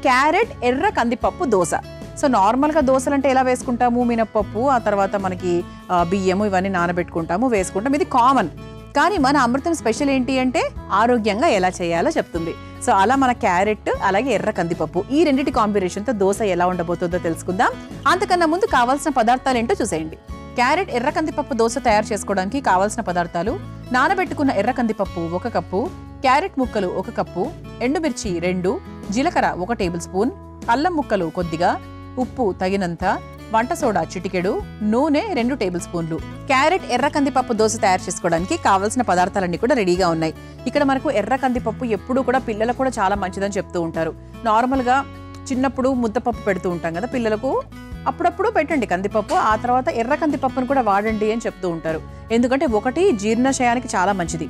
Carrot ఎర్ర కందిపప్పు dosa. So నార్మల్గా దోశలు అంటే ఎలా వేసుకుంటాము, మినప్పప్పు, ఆ తర్వాత మనకి బియ్యము ఇవన్నీ నానబెట్టుకుంటాము, వేసుకుంటాం, ఇది కామన్. కానీ మన అమృతం స్పెషల్ ఏంటి అంటే ఆరోగ్యంగా ఎలా చేయాలో చెప్తుంది. సో అలా మన క్యారెట్ అలాగే ఎర్ర కందిపప్పు ఈ రెండింటి కాంబినేషన్తో దోశ ఎలా ఉండబోతుందో తెలుసుకుందాం. అంతకన్నా ముందు కావాల్సిన పదార్థాలు ఏంటో చూసేయండి. క్యారెట్ ఎర్ర కందిపప్పు దోశ తయారు చేసుకోవడానికి కావాల్సిన పదార్థాలు: నానబెట్టుకున్న ఎర్ర కందిపప్పు 1 కప్పు, క్యారెట్ ముక్కలు 1 కప్పు, ఎండుమిర్చి 2, జీలకర్ర 1 టేబుల్ స్పూన్, అల్లం ముక్కలు కొద్దిగా, ఉప్పు తగినంత, వంట సోడా చిటికెడు, నూనె 2 టేబుల్ స్పూన్లు. క్యారెట్ ఎర్ర కందిపప్పు దోశ తయారు చేసుకోవడానికి కావాల్సిన పదార్థాలన్నీ కూడా రెడీగా ఉన్నాయి. ఇక్కడ మనకు ఎర్ర కందిపప్పు ఎప్పుడు కూడా పిల్లలకు కూడా చాలా మంచిదని చెప్తూ ఉంటారు. నార్మల్గా చిన్నప్పుడు ముద్దపప్పు పెడుతూ ఉంటాం కదా పిల్లలకు, అప్పుడప్పుడు పెట్టండి కందిపప్పు, ఆ తర్వాత ఎర్ర కందిపప్పును కూడా వాడండి అని చెప్తూ ఉంటారు. ఎందుకంటే ఒకటి జీర్ణశయానికి చాలా మంచిది,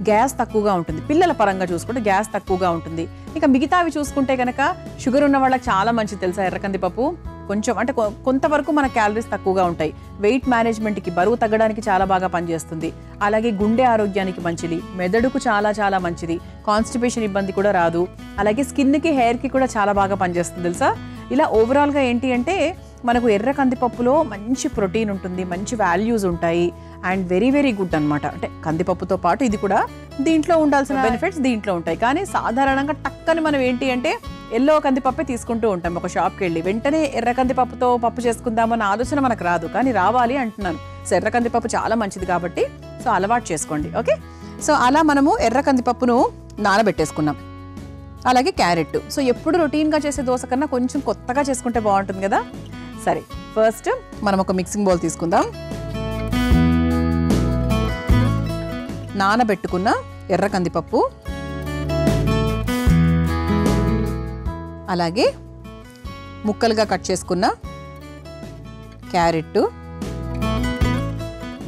గ్యాస్ తక్కువగా ఉంటుంది, పిల్లల పరంగా చూసుకుంటే గ్యాస్ తక్కువగా ఉంటుంది. ఇక మిగతావి చూసుకుంటే కనుక షుగర్ ఉన్న వాళ్ళకి చాలా మంచిది తెలుసా ఎర్ర కందిపప్పు. కొంచెం అంటే కొంతవరకు మన క్యాలరీస్ తక్కువగా ఉంటాయి, వెయిట్ మేనేజ్మెంట్కి బరువు తగ్గడానికి చాలా బాగా పనిచేస్తుంది, అలాగే గుండె ఆరోగ్యానికి మంచిది, మెదడుకు చాలా చాలా మంచిది, కాన్స్టిపేషన్ ఇబ్బంది కూడా రాదు, అలాగే స్కిన్కి హెయిర్కి కూడా చాలా బాగా పనిచేస్తుంది తెలుసా. ఇలా ఓవరాల్గా ఏంటి అంటే మనకు ఎర్ర కందిపప్పులో మంచి ప్రోటీన్ ఉంటుంది, మంచి వాల్యూస్ ఉంటాయి, అండ్ వెరీ వెరీ గుడ్ అనమాట. అంటే కందిపప్పుతో పాటు ఇది కూడా దీంట్లో ఉండాల్సిన బెనిఫిట్స్ దీంట్లో ఉంటాయి. కానీ సాధారణంగా టక్కని మనం ఏంటి అంటే ఎల్లో కందిపప్పే తీసుకుంటూ ఉంటాం. ఒక షాప్కి వెళ్ళి వెంటనే ఎర్ర కందిపప్పుతో పప్పు చేసుకుందామన్న ఆలోచన మనకు రాదు, కానీ రావాలి అంటున్నాను. సో ఎర్ర కందిపప్పు చాలా మంచిది కాబట్టి సో అలవాటు చేసుకోండి. ఓకే, సో అలా మనము ఎర్ర కందిపప్పును నానబెట్టేసుకున్నాం. అలాగే క్యారెట్. సో ఎప్పుడు రొటీన్గా చేసే దోశ కన్నా కొంచెం కొత్తగా చేసుకుంటే బాగుంటుంది కదా. సరే, ఫస్ట్ మనం ఒక మిక్సింగ్ బౌల్ తీసుకుందాం. నానబెట్టుకున్న ఎర్ర కందిపప్పు, అలాగే ముక్కలుగా కట్ చేసుకున్న క్యారెట్,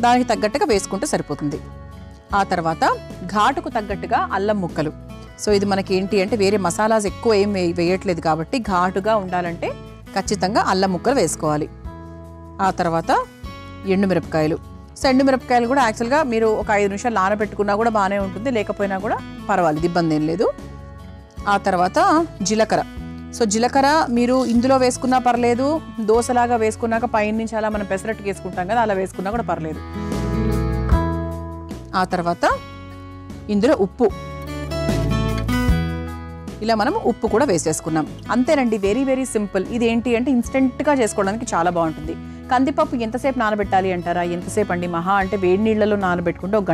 దానికి తగ్గట్టుగా వేసుకుంటే సరిపోతుంది. ఆ తర్వాత ఘాటుకు తగ్గట్టుగా అల్లం ముక్కలు. సో ఇది మనకి ఏంటి అంటే వేరే మసాలాస్ ఎక్కువ ఏం వేయట్లేదు కాబట్టి ఘాటుగా ఉండాలంటే ఖచ్చితంగా అల్లం ముక్కలు వేసుకోవాలి. ఆ తర్వాత ఎండుమిరపకాయలు. సో ఎండుమిరపకాయలు కూడా యాక్చువల్గా మీరు ఒక 5 నిమిషాలు నానబెట్టుకున్నా కూడా బాగానే ఉంటుంది, లేకపోయినా కూడా పర్వాలేదు, ఇబ్బంది ఏం లేదు. ఆ తర్వాత జీలకర్ర. సో జీలకర్ర మీరు ఇందులో వేసుకున్నా పర్లేదు, దోశలాగా వేసుకున్నాక పైన నుంచి అలా మనం పెసరట్టుకు వేసుకుంటాం కదా అలా వేసుకున్నా కూడా పర్లేదు. ఆ తర్వాత ఇందులో ఉప్పు, ఇలా మనం ఉప్పు కూడా వేసేసుకున్నాం. అంతేనండి, వెరీ వెరీ సింపుల్. ఇది ఏంటి అంటే ఇన్స్టెంట్గా చేసుకోవడానికి చాలా బాగుంటుంది. కందిపప్పు ఎంతసేపు నానబెట్టాలి అంటారా? ఎంతసేపు అండి, మహా అంటే వేడి నీళ్ళలో నానబెట్టుకుంటే ఒక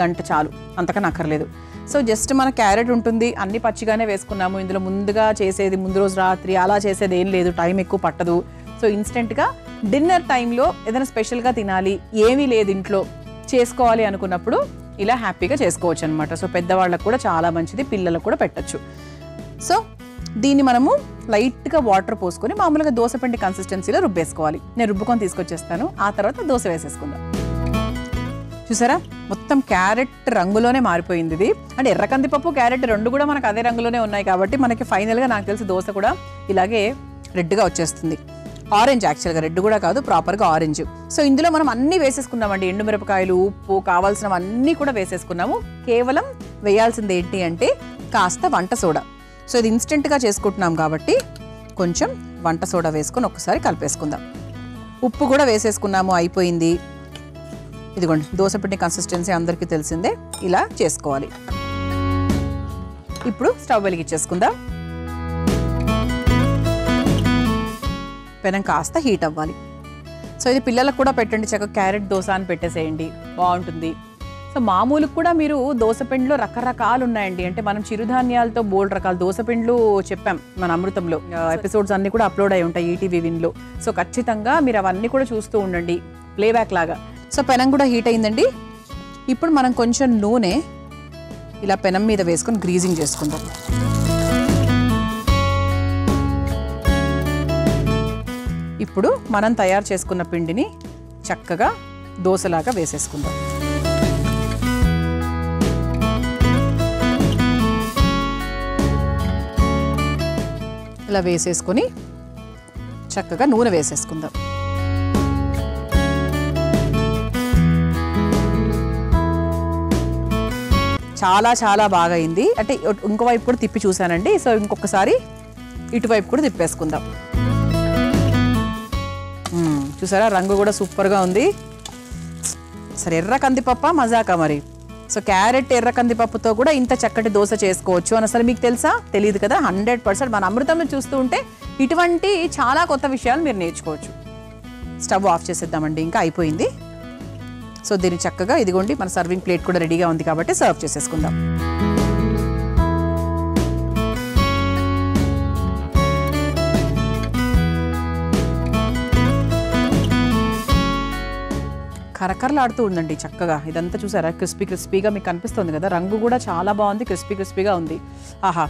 గంట చాలు, అంతకన్నా అక్కర్లేదు. సో జస్ట్ మన క్యారెట్ ఉంటుంది, అన్ని పచ్చిగానే వేసుకున్నాము, ఇందులో ముందుగా చేసేది ముందు రోజు రాత్రి అలా చేసేది ఏం లేదు, టైం ఎక్కువ పట్టదు. సో ఇన్స్టెంట్గా డిన్నర్ టైంలో ఏదైనా స్పెషల్గా తినాలి, ఏమీ లేదు ఇంట్లో, చేసుకోవాలి అనుకున్నప్పుడు ఇలా హ్యాపీగా చేసుకోవచ్చు అనమాట. సో పెద్దవాళ్ళకు కూడా చాలా మంచిది, పిల్లలకు కూడా పెట్టచ్చు. సో దీన్ని మనము లైట్గా వాటర్ పోసుకొని మామూలుగా దోశపిండి కన్సిస్టెన్సీలో రుబ్బేసుకోవాలి. నేను రుబ్బుకొని తీసుకొచ్చేస్తాను, ఆ తర్వాత దోశ వేసేసుకుందాం. చూసారా, మొత్తం క్యారెట్ రంగులోనే మారిపోయింది ఇది. అంటే ఎర్ర కందిపప్పు క్యారెట్ రెండు కూడా మనకు అదే రంగులోనే ఉన్నాయి కాబట్టి మనకి ఫైనల్గా నాకు తెలిసి దోశ కూడా ఇలాగే రెడ్గా వచ్చేస్తుంది. ఆరెంజ్, యాక్చువల్గా రెడ్ కూడా కాదు, ప్రాపర్గా ఆరెంజ్. సో ఇందులో మనం అన్నీ వేసేసుకున్నామండి, ఎండుమిరపకాయలు, ఉప్పు, కావాల్సినవన్నీ కూడా వేసేసుకున్నాము. కేవలం వేయాల్సింది ఏంటి అంటే కాస్త వంట సోడా. సో ఇది ఇన్స్టెంట్గా చేసుకుంటున్నాం కాబట్టి కొంచెం వంట సోడా వేసుకొని ఒకసారి కలిపేసుకుందాం. ఉప్పు కూడా వేసేసుకున్నాము, అయిపోయింది. ఇదిగోండి దోశపిండి కన్సిస్టెన్సీ అందరికీ తెలిసిందే, ఇలా చేసుకోవాలి. ఇప్పుడు స్టవ్ వెలిగించేసుకుందాం. పెనం కాస్త హీట్ అవ్వాలి. సో ఇది పిల్లలకు కూడా పెట్టండి, చక్కగా క్యారెట్ దోశ అని పెట్టేసేయండి, బాగుంటుంది. సో మామూలుగా కూడా మీరు దోశపిండిలో రకరకాలు ఉన్నాయండి. అంటే మనం చిరుధాన్యాలతో బోల్డ్ రకాల దోశపిండ్లు చెప్పాం మన అమృతంలో, ఎపిసోడ్స్ అన్నీ కూడా అప్లోడ్ అయి ఉంటాయి ఈటీవీ విన్లో. సో ఖచ్చితంగా మీరు అవన్నీ కూడా చూస్తూ ఉండండి ప్లేబ్యాక్ లాగా. సో పెనం కూడా హీట్ అయిందండి. ఇప్పుడు మనం కొంచెం నూనె ఇలా పెనం మీద వేసుకొని గ్రీజింగ్ చేసుకుందాం. ఇప్పుడు మనం తయారు చేసుకున్న పిండిని చక్కగా దోశలాగా వేసేసుకుందాం. ఇలా వేసేసుకొని చక్కగా నూనె వేసేసుకుందాం. చాలా చాలా బాగా అయింది. అంటే ఇంకో వైపు కూడా తిప్పి చూసానండి. సో ఇంకొకసారి ఇటువైపు కూడా తిప్పేసుకుందాం. చూసారా రంగు కూడా సూపర్గా ఉంది. సరే ఎర్ర కందిపప్ప మజాకా మరి. సో క్యారెట్ ఎర్ర కందిపప్పుతో కూడా ఇంత చక్కటి దోశ చేసుకోవచ్చు అని అసలు మీకు తెలుసా? తెలియదు కదా. 100% మన అమృతంలో చూస్తూ ఉంటే ఇటువంటి చాలా కొత్త విషయాలు మీరు నేర్చుకోవచ్చు. స్టవ్ ఆఫ్ చేసేద్దామండి, ఇంకా అయిపోయింది. సో దీన్ని చక్కగా ఇదిగోండి మన సర్వింగ్ ప్లేట్ కూడా రెడీగా ఉంది కాబట్టి సర్వ్ చేసేసుకుందాం. కరకరలాడుతూ ఉందండి చక్కగా. ఇదంతా చూసారా క్రిస్పీగా మీకు కనిపిస్తుంది కదా. రంగు కూడా చాలా బాగుంది, క్రిస్పీగా ఉంది. ఆహా,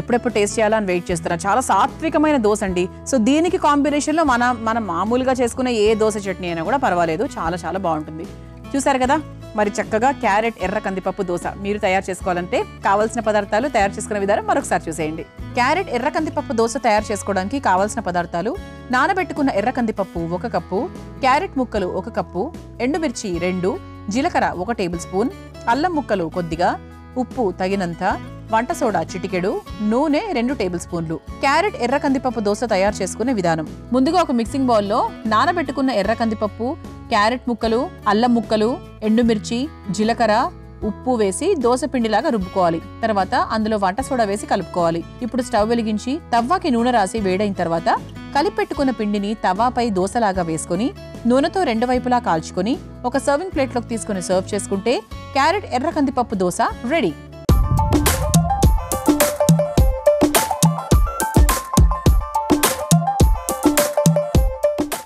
ఎప్పుడెప్పుడు టేస్ట్ చేయాలా అని వెయిట్ చేస్తున్నా. చాలా సాత్వికమైన దోశ అండి. సో దీనికి కాంబినేషన్లో మనం మామూలుగా చేసుకునే ఏ దోశ చట్నీ అయినా కూడా పర్వాలేదు, చాలా బాగుంటుంది. చూసారు కదా మరి చక్కగా క్యారెట్ ఎర్ర కందిపప్పు దోశ మీరు తయారు చేసుకోవాలంటే కావాల్సిన పదార్థాలు, తయారు చేసుకునే విధానం మరొకసారి చూసేయండి. క్యారెట్ ఎర్ర కందిపప్పు దోశ తయారు చేసుకోవడానికి కావాల్సిన పదార్థాలు: నానబెట్టుకున్న ఎర్ర కందిపప్పు 1 కప్పు, క్యారెట్ ముక్కలు 1 కప్పు, ఎండుమిర్చి 2, జీలకర్ర 1 టేబుల్ స్పూన్, అల్లం ముక్కలు కొద్దిగా, ఉప్పు తగినంత, వంట సోడా చిటికెడు, నూనె 2 టేబుల్ స్పూన్లు. క్యారెట్ ఎర్ర కందిపప్పు దోశ తయారు చేసుకునే విధానం: ముందుగా ఒక మిక్సింగ్ బౌల్లో నానబెట్టుకున్న ఎర్ర కందిపప్పు, క్యారెట్ ముక్కలు, అల్లం ముక్కలు, ఎండుమిర్చి, జీలకర్ర, ఉప్పు వేసి దోశ పిండిలాగా రుబ్బుకోవాలి. తర్వాత అందులో వంట సోడా వేసి కలుపుకోవాలి. ఇప్పుడు స్టవ్ వెలిగించి తవ్వాకి నూనె రాసి వేడైన తర్వాత కలిపెట్టుకున్న పిండిని తవాపై దోశలాగా వేసుకుని నూనెతో 2 వైపులా కాల్చుకొని ఒక సర్వింగ్ ప్లేట్లోకి తీసుకుని సర్వ్ చేసుకుంటే క్యారెట్ ఎర్ర కందిపప్పు దోశ రెడీ.